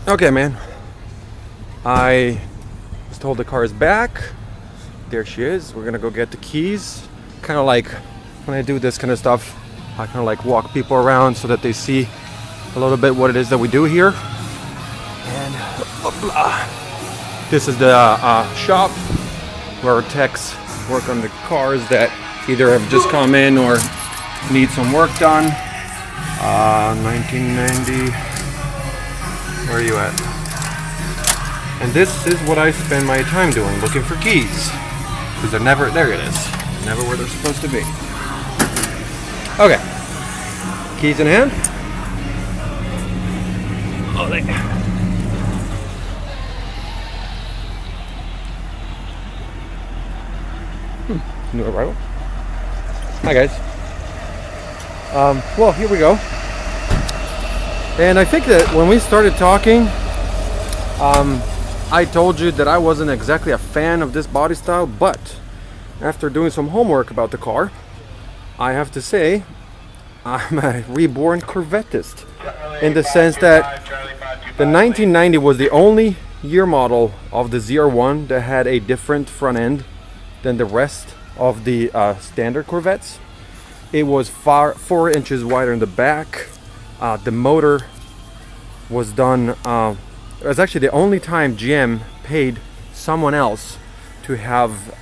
Okay, man. I was told the car is back. There she is. We're gonna go get the keys. Kind of like when I do this kind of stuff, I kind of like walk people around so that they see a little bit what it is that we do here. And this is the shop where techs work on the cars that either have just come in or need some work done. 1990. Where are you at? And this is what I spend my time doing, looking for keys. Because they're never, there it is. Never where they're supposed to be. Okay. Keys in hand. Oh, they... New arrival. Hi guys. Well, here we go. And I think that when we started talking, I told you that I wasn't exactly a fan of this body style, but after doing some homework about the car, I have to say I'm a reborn Corvettist, in the sense that the 1990 was the only year model of the ZR1 that had a different front end than the rest of the standard Corvettes. It was 4 inches wider in the back. The motor was done, it was actually the only time GM paid someone else to have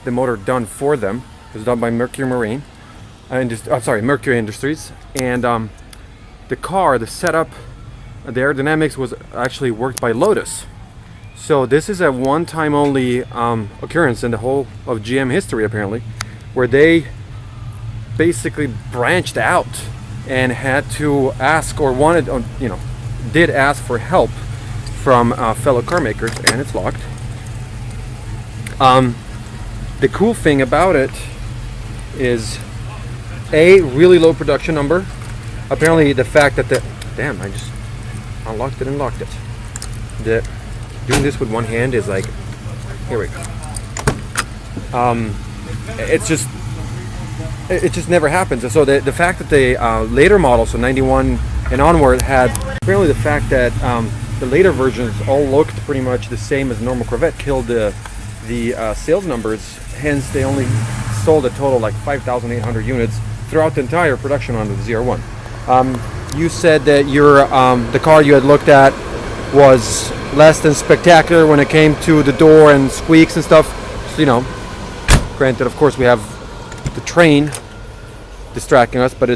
the motor done for them. It was done by Mercury Industries. And the car, the setup, the aerodynamics was actually worked by Lotus. So this is a one-time only occurrence in the whole of GM history, apparently, where they basically branched out and had to ask, or wanted, did ask for help from fellow car makers, and it's locked. The cool thing about it is a really low production number. Apparently the fact that I just unlocked it and locked it. Doing this with one hand is like, here we go. It just never happens. So the fact that the later models, so 91 and onward, had apparently the fact that the later versions all looked pretty much the same as normal Corvette killed the sales numbers. Hence, they only sold a total like 5,800 units throughout the entire production run of the ZR1. You said that the car you had looked at was less than spectacular when it came to the door and squeaks and stuff. So, granted, of course, we have the train distracting us, but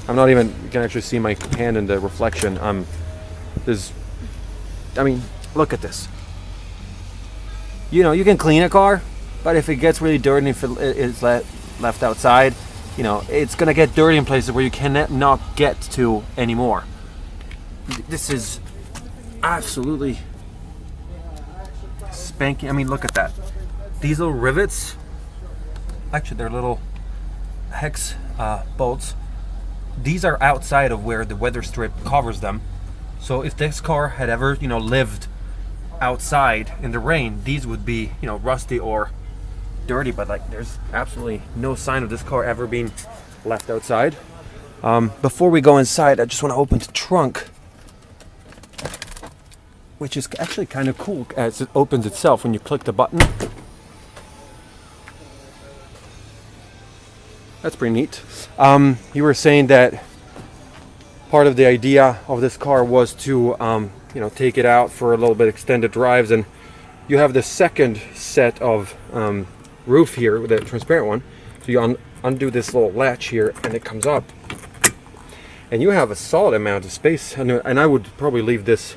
I'm not even, you can actually see my hand in the reflection. Look at this. You can clean a car, but if it gets really dirty and if it is left outside, it's gonna get dirty in places where you cannot get to anymore. This is absolutely spanking. Look at that. These little rivets, actually they're little hex bolts. These are outside of where the weather strip covers them. So if this car had ever, lived outside in the rain, these would be, rusty or dirty, but there's absolutely no sign of this car ever being left outside. Before we go inside, I just want to open the trunk, which is actually kind of cool as it opens itself when you click the button. That's pretty neat. You were saying that part of the idea of this car was to take it out for a little bit extended drives, and you have the second set of roof here with the transparent one. So you undo this little latch here and it comes up, and you have a solid amount of space. And I would probably leave this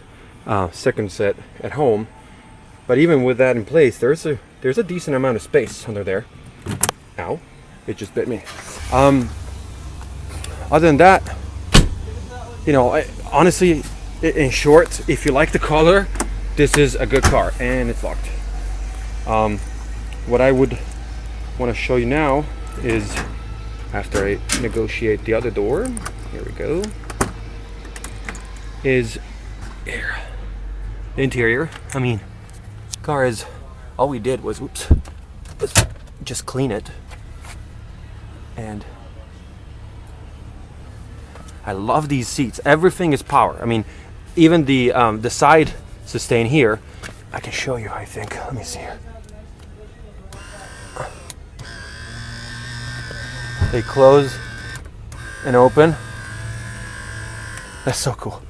second set at home, but even with that in place, there's a decent amount of space under there. Ow, it just bit me. Other than that, honestly, in short, if you like the color, this is a good car, and it's locked. What I would want to show you now is, after I negotiate the other door, here we go, is here. The interior. Car is, all we did was just clean it, and I love these seats. Everything is power. even the side sustain here, I can show you, I think. Let me see here. They close and open. That's so cool.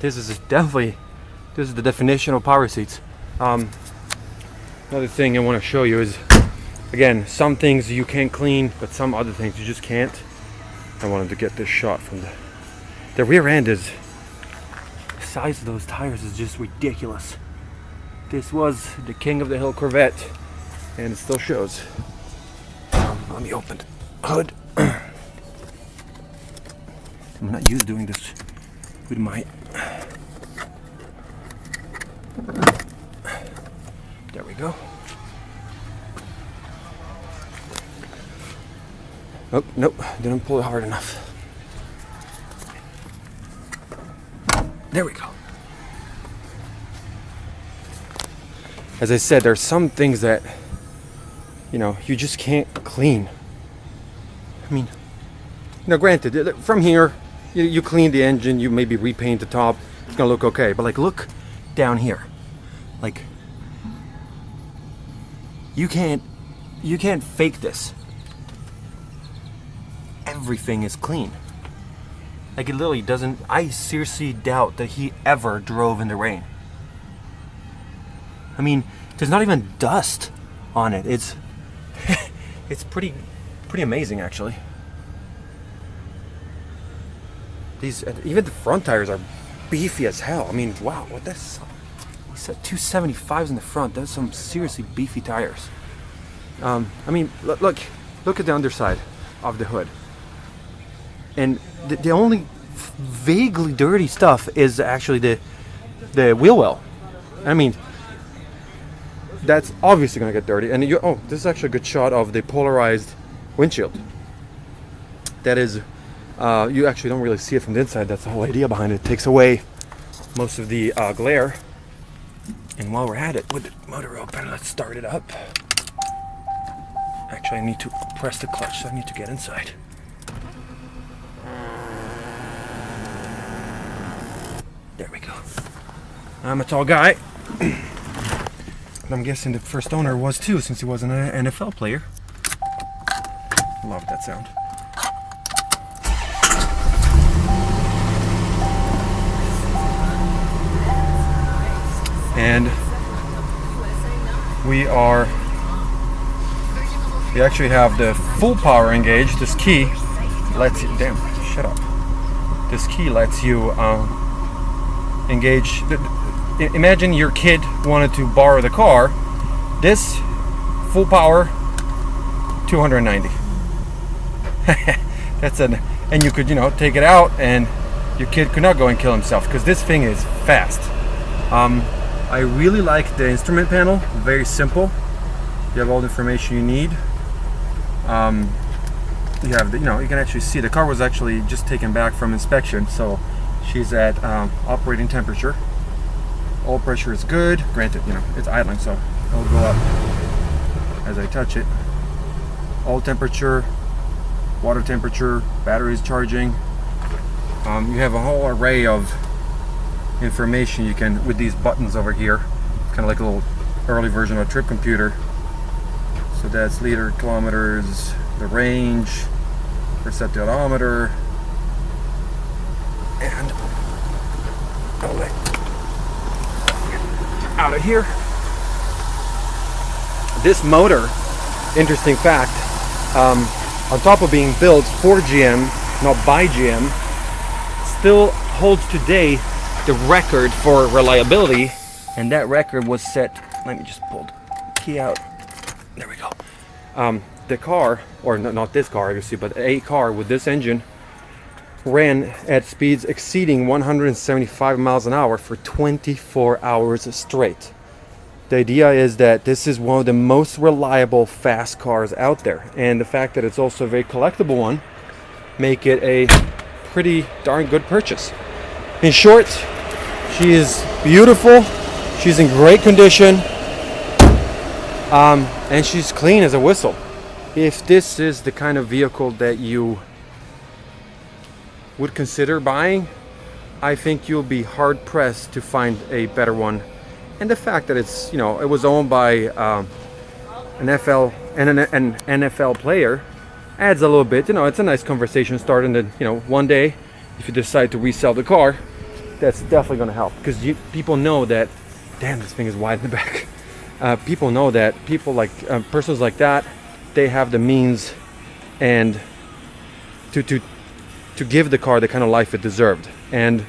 This is the definition of power seats. Another thing I want to show you is, again, some things you can clean, but some other things you just can't. I wanted to get this shot from the rear end. The size of those tires is just ridiculous. This was the king of the hill Corvette, and it still shows. Let me open the hood. I'm not used to doing this with my... There we go. Oh, nope, didn't pull it hard enough. There we go. As I said, there's some things that, you know, you just can't clean. I mean, you know, granted, from here, you clean the engine, you maybe repaint the top, it's gonna look okay. But like, look down here. Like, you can't fake this. Everything is clean. Like, it literally doesn't. I seriously doubt that he ever drove in the rain. I mean, there's not even dust on it. It's it's pretty amazing, actually. These, even the front tires are beefy as hell. I mean, wow, what this? We said 275s in the front. That's some seriously beefy tires. I mean, look at the underside of the hood. And the only vaguely dirty stuff is actually the wheel well. I mean, that's obviously gonna get dirty. And oh, this is actually a good shot of the polarized windshield. That is, you actually don't really see it from the inside. That's the whole idea behind it. It takes away most of the glare. And while we're at it, with the motor open, let's start it up. Actually, I need to press the clutch, so I need to get inside. There we go. I'm a tall guy. I'm guessing the first owner was too, since he was an NFL player. Love that sound. And we actually have the full power engaged. This key lets you, damn, shut up. This key lets you engage. Imagine your kid wanted to borrow the car. This full power, 290. And you could, you know, take it out and your kid could not go and kill himself, because this thing is fast. I really like the instrument panel, very simple. You have all the information you need. You have the, you know, you can actually see the car was actually just taken back from inspection, so she's at operating temperature. Oil pressure is good. Granted, you know, it's idling, so it'll go up as I touch it. Oil temperature, water temperature, batteries charging. You have a whole array of information you can with these buttons over here. Kind of like a little early version of a trip computer. So that's liter, kilometers, the range, reset the odometer, and I'll let out of here. This motor, interesting fact, on top of being built for GM, not by GM, still holds today the record for reliability, and that record was set. Let me just pull the key out. There we go. The car, or not this car obviously, but a car with this engine ran at speeds exceeding 175 miles an hour for 24 hours straight. The idea is that this is one of the most reliable fast cars out there, and the fact that it's also a very collectible one make it a pretty darn good purchase. In short, she is beautiful, she's in great condition, and she's clean as a whistle. If this is the kind of vehicle that you would consider buying, I think you'll be hard pressed to find a better one. And the fact that it's, you know, it was owned by an NFL player adds a little bit. You know, it's a nice conversation starter. And then, you know, one day, if you decide to resell the car, that's definitely going to help, because people know that, damn, this thing is wide in the back. People know that people like persons like that, they have the means and to give the car the kind of life it deserved. And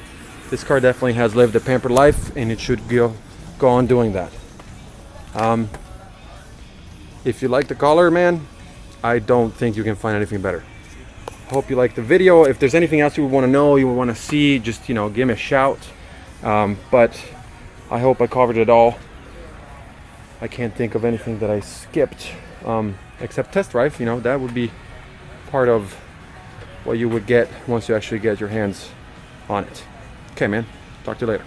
this car definitely has lived a pampered life, and it should go on doing that. If you like the color, man, I don't think you can find anything better. Hope you liked the video. If there's anything else you would want to know, you would want to see, just, you know, give me a shout. But I hope I covered it all. I can't think of anything that I skipped, except test drive. You know, that would be part of what you would get once you actually get your hands on it. Okay, man. Talk to you later.